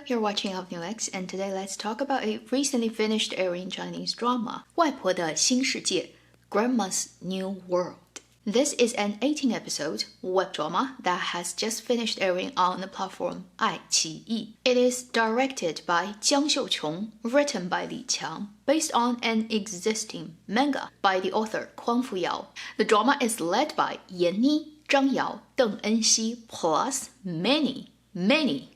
you're watching Of New X, and today let's talk about a recently finished airing Chinese drama, 外婆的新世界, Grandma's New World. This is an 18-episode web drama that has just finished airing on the platform IQiyi. It is directed by Jiang Xiuqiong, written by Li Qiang, based on an existing manga by the author Kuang Fuyao. The drama is led by Yan Ni, Zhang Yao, Deng Enxi, plus many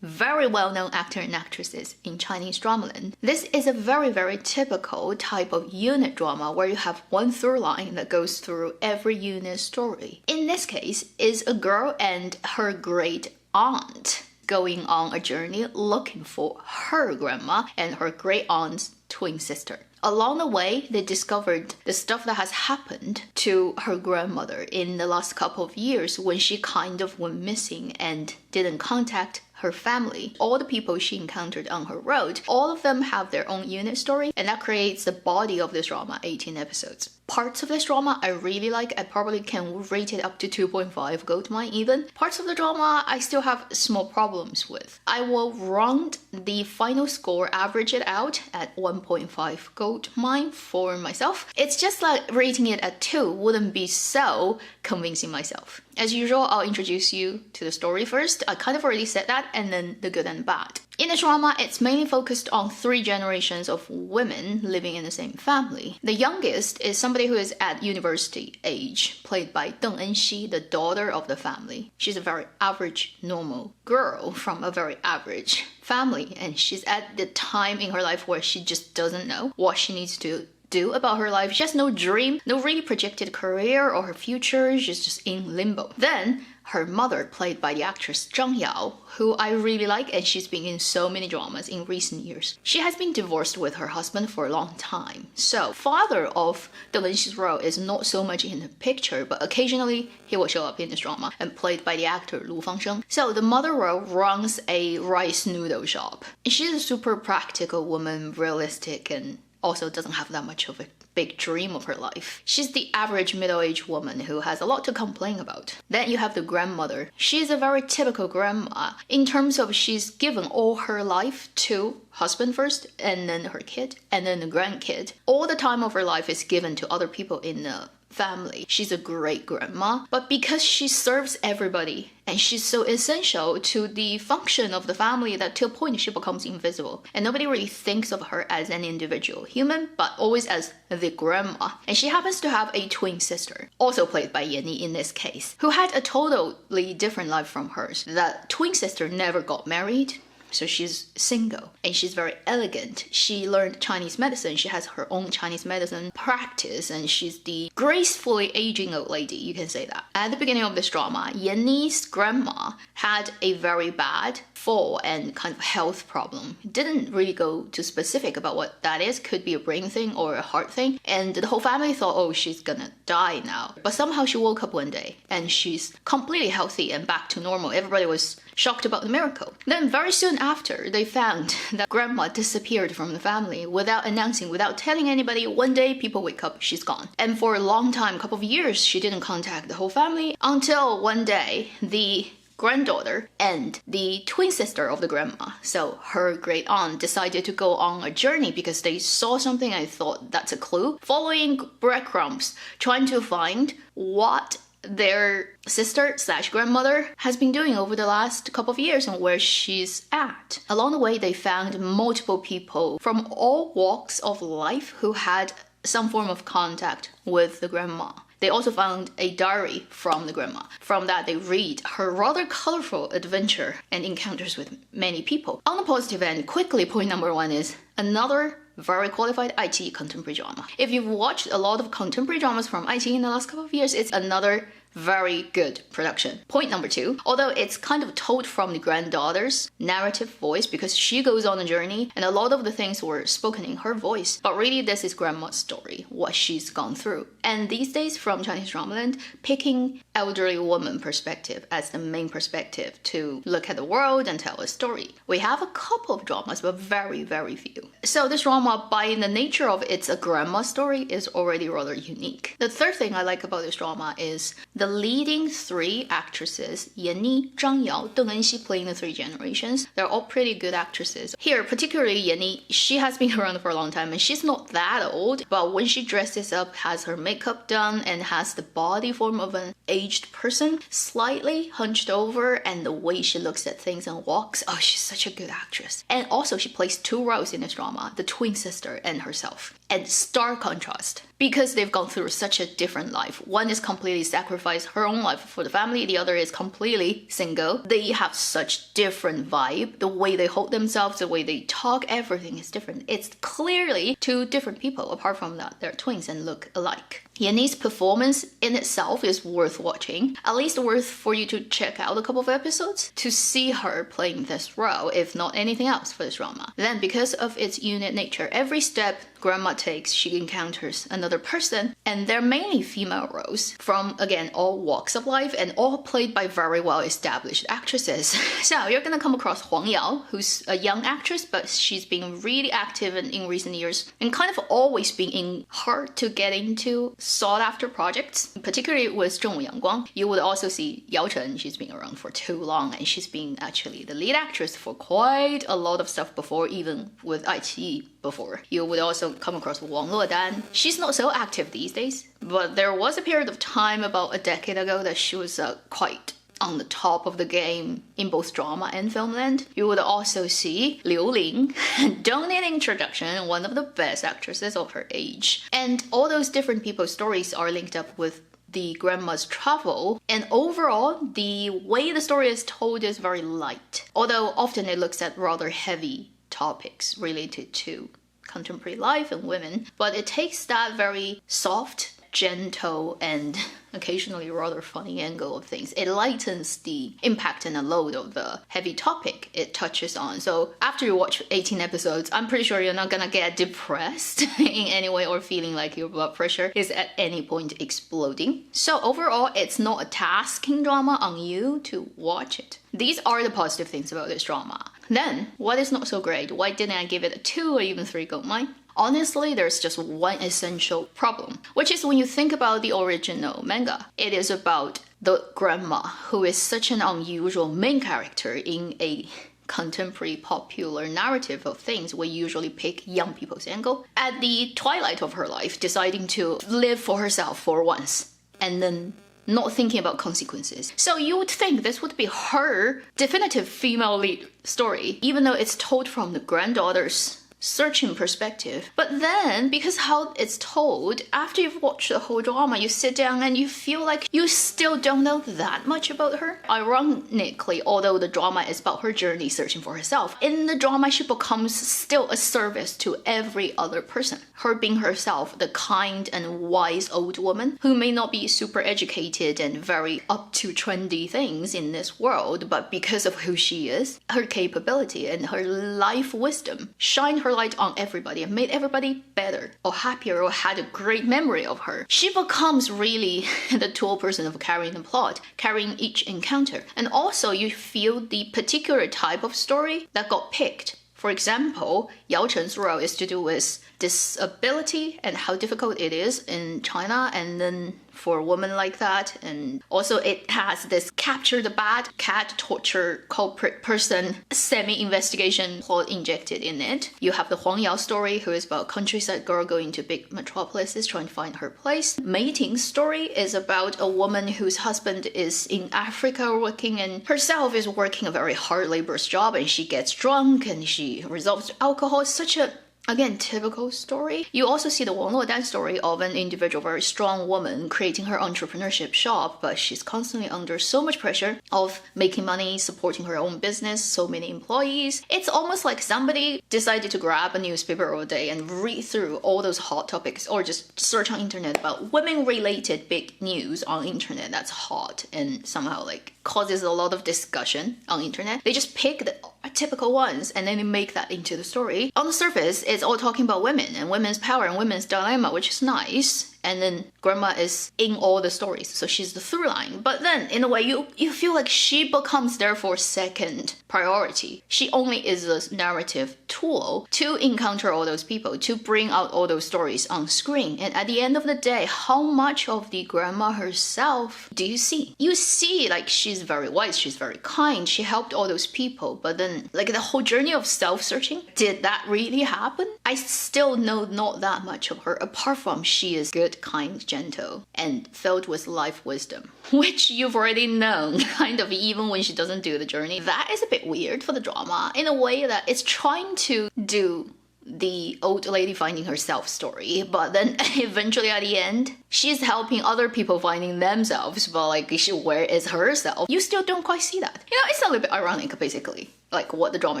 very well-known actors and actresses in Chinese dramaland. This is a very typical type of unit drama where you have one through line that goes through every unit story. In this case, is a girl and her great aunt going on a journey looking for her grandma and her great aunt's twin sister. Along the way, they discovered the stuff that has happened to her grandmother in the last couple of years when she kind of went missing and didn't contact her family. All the people she encountered on her road, all of them have their own unit story, and that creates the body of this drama, 18 episodes. Parts of this drama I really like. I probably can rate it up to 2.5 gold mine even. Parts of the drama I still have small problems with. I will round the final score, average it out at 1.5 gold mine for myself. It's just like rating it at 2 wouldn't be so convincing myself. As usual, I'll introduce you to the story first. I kind of already said that, and then the good and bad. In the drama, it's mainly focused on 3 generations of women living in the same family. The youngest is somebody who is at university age, played by Deng Enxi, the daughter of the family. She's a very average, normal girl from a very average family, and she's at the time in her life where she just doesn't know what she needs to do about her life. She has no dream, no really projected career or her future. She's just in limbo. Then her mother, played by the actress Zhang Yao, who I really like, and she's been in so many dramas in recent years. She has been divorced with her husband for a long time. So father of Deng Enxi's role is not so much in the picture, but occasionally he will show up in this drama, and played by the actor Lu Fangsheng. So the mother role runs a rice noodle shop. She's a super practical woman, realistic, and also doesn't have that much of a big dream of her life. She's the average middle-aged woman who has a lot to complain about. Then you have the grandmother. She's a very typical grandma in terms of she's given all her life to husband first, and then her kid, and then the grandkid. All the time of her life is given to other people in the family. She's a great grandma, but because she serves everybody and she's so essential to the function of the family that to a point she becomes invisible, and nobody really thinks of her as an individual human, but always as the grandma. And she happens to have a twin sister, also played by Yan Ni in this case, who had a totally different life from hers. That twin sister never got married, so she's single, and she's very elegant. She learned Chinese medicine. She has her own Chinese medicine practice, and she's the gracefully aging old lady, you can say that. At the beginning of this drama, Yan Ni's grandma had a very bad fall and kind of health problem. Didn't really go too specific about what that is. Could be a brain thing or a heart thing. And the whole family thought, oh, she's gonna die now. But somehow she woke up one day and she's completely healthy and back to normal. Everybody was shocked about the miracle. Then very soon after, they found that grandma disappeared from the family without announcing, without telling anybody. One day people wake up, she's gone. And for a long time, a couple of years, she didn't contact the whole family until one day the granddaughter and the twin sister of the grandma, so her great aunt, decided to go on a journey because they saw something. I thought that's a clue. Following breadcrumbs, trying to find what their sister/grandmother has been doing over the last couple of years and where she's at. Along the way, they found multiple people from all walks of life who had some form of contact with the grandma. They also found a diary from the grandma. From that, they read her rather colorful adventure and encounters with many people. On the positive end, quickly, point number 1 is another very qualified IQiyi contemporary drama. If you've watched a lot of contemporary dramas from IQiyi in the last couple of years, it's another very good production. Point number 2, although it's kind of told from the granddaughter's narrative voice because she goes on a journey and a lot of the things were spoken in her voice, but really this is grandma's story, what she's gone through. And these days from Chinese dramaland, picking elderly woman perspective as the main perspective to look at the world and tell a story. We have a couple of dramas, but very few. So this drama, by the nature of it's a grandma story, is already rather unique. The third thing I like about this drama is the the leading three actresses, Yan Ni, Zhang Yao, Deng Enxi, playing the three generations, they're all pretty good actresses. Here, particularly Yan Ni, she has been around for a long time and she's not that old, but when she dresses up, has her makeup done, and has the body form of an aged person, slightly hunched over, and the way she looks at things and walks, oh, she's such a good actress. And also, she plays two roles in this drama, the twin sister and herself. And stark contrast, because they've gone through such a different life. One is completely sacrificed her own life for the family, the other is completely single. They have such different vibe. The way they hold themselves, the way they talk, everything is different. It's clearly two different people. Apart from that, they're twins and look alike. Yanni's performance in itself is worth watching, at least worth for you to check out a couple of episodes to see her playing this role, if not anything else for this drama. Then, because of its unique nature, every step Grandma takes, she encounters another person, and they're mainly female roles from, again, all walks of life and all played by very well-established actresses. So you're gonna come across Huang Yao, who's a young actress, but she's been really active in recent years and kind of always been in hard to get into sought-after projects, particularly with Zhongwu Yangguang. You would also see Yao Chen. She's been around for too long, and she's been actually the lead actress for quite a lot of stuff before, even with IQiyi before. You would also come across Wang Luodan. She's not so active these days, but there was a period of time about a decade ago that she was quite on the top of the game in both drama and film land. You would also see Liu Ling, don't need introduction, one of the best actresses of her age. And all those different people's stories are linked up with the grandma's travel, and overall, the way the story is told is very light, although often it looks at rather heavy topics related to contemporary life and women, but it takes that very soft, gentle, and occasionally rather funny angle of things. It lightens the impact and the load of the heavy topic it touches on. So after you watch 18 episodes, I'm pretty sure you're not gonna get depressed in any way or feeling like your blood pressure is at any point exploding. So overall, it's not a tasking drama on you to watch it. These are the positive things about this drama. Then, what is not so great? Why didn't I give it a 2 or even 3 gold mine? Honestly, there's just one essential problem, which is when you think about the original manga, it is about the grandma, who is such an unusual main character in a contemporary popular narrative of things. We usually pick young people's angle at the twilight of her life, deciding to live for herself for once, and then not thinking about consequences. So you would think this would be her definitive female lead story, even though it's told from the granddaughter's searching perspective. But then, because how it's told, after you've watched the whole drama, you sit down and you feel like you still don't know that much about her. Ironically, although the drama is about her journey searching for herself, in the drama she becomes still a service to every other person. Her being herself, the kind and wise old woman who may not be super educated and very up to trendy things in this world, but because of who she is, her capability and her life wisdom shine her light on everybody and made everybody better or happier or had a great memory of her. She becomes really the tool person of carrying the plot, carrying each encounter. And also you feel the particular type of story that got picked. For example, Yao Chen's role is to do with disability and how difficult it is in China, and then for a woman like that. And also it has this capture the bad cat torture culprit person semi-investigation plot injected in it. You have the Huang Yao story, who is about countryside girl going to big metropolises trying to find her place. Mei Ting's story is about a woman whose husband is in Africa working and herself is working a very hard laborious job, and she gets drunk and she resolves to alcohol. It's such a, again, typical story. You also see the Wang Luodan story of an individual, very strong woman creating her entrepreneurship shop, but she's constantly under so much pressure of making money, supporting her own business, so many employees. It's almost like somebody decided to grab a newspaper all day and read through all those hot topics, or just search on internet about women-related big news on internet that's hot and somehow like causes a lot of discussion on internet. They just pick the typical ones and then they make that into the story. On the surface, it's all talking about women and women's power and women's dilemma, which is nice. And then grandma is in all the stories, so she's the through line. But then, in a way, you feel like she becomes therefore second priority. She only is a narrative tool to encounter all those people, to bring out all those stories on screen. And at the end of the day, how much of the grandma herself do you see? You see, like, she's very wise, she's very kind, she helped all those people, but then, like, the whole journey of self-searching, did that really happen? I still know not that much of her, apart from she is good, kind, gentle, and filled with life wisdom, which you've already known, kind of, even when she doesn't do the journey. That is a bit weird for the drama, in a way that it's trying to do the old lady finding herself story, but then eventually at the end, she's helping other people finding themselves, but like, where is herself? You still don't quite see that. You know, it's a little bit ironic, basically, like what the drama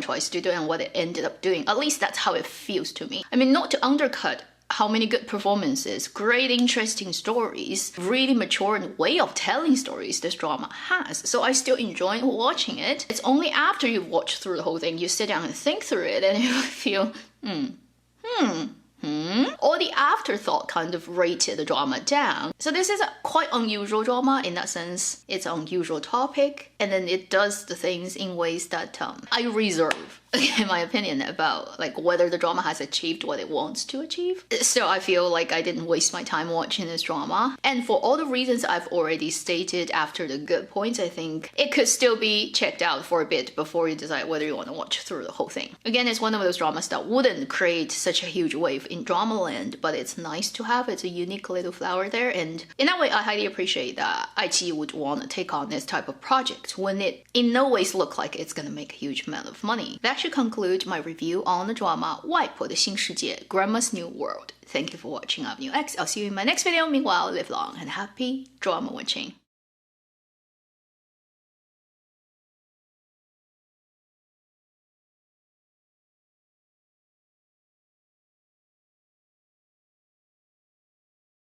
tries to do and what it ended up doing. At least that's how it feels to me. I mean, not to undercut how many good performances, great interesting stories, really mature way of telling stories this drama has. So I still enjoy watching it. It's only after you've watched through the whole thing, you sit down and think through it and you feel, or the afterthought kind of rated the drama down. So this is a quite unusual drama in that sense. It's an unusual topic, and then it does the things in ways that I reserve, in my opinion, about like whether the drama has achieved what it wants to achieve. So I feel like I didn't waste my time watching this drama. And for all the reasons I've already stated after the good points, I think it could still be checked out for a bit before you decide whether you want to watch through the whole thing. Again, it's one of those dramas that wouldn't create such a huge wave in drama land, but it's nice to have. It's a unique little flower there, and in that way I highly appreciate that IQiyi would want to take on this type of project when it in no ways look like it's gonna make a huge amount of money. That should conclude my review on the drama 外婆的新世界 Grandma's New World. Thank you for watching. I'm New X. I'll see you in my next video. Meanwhile, live long and happy drama watching.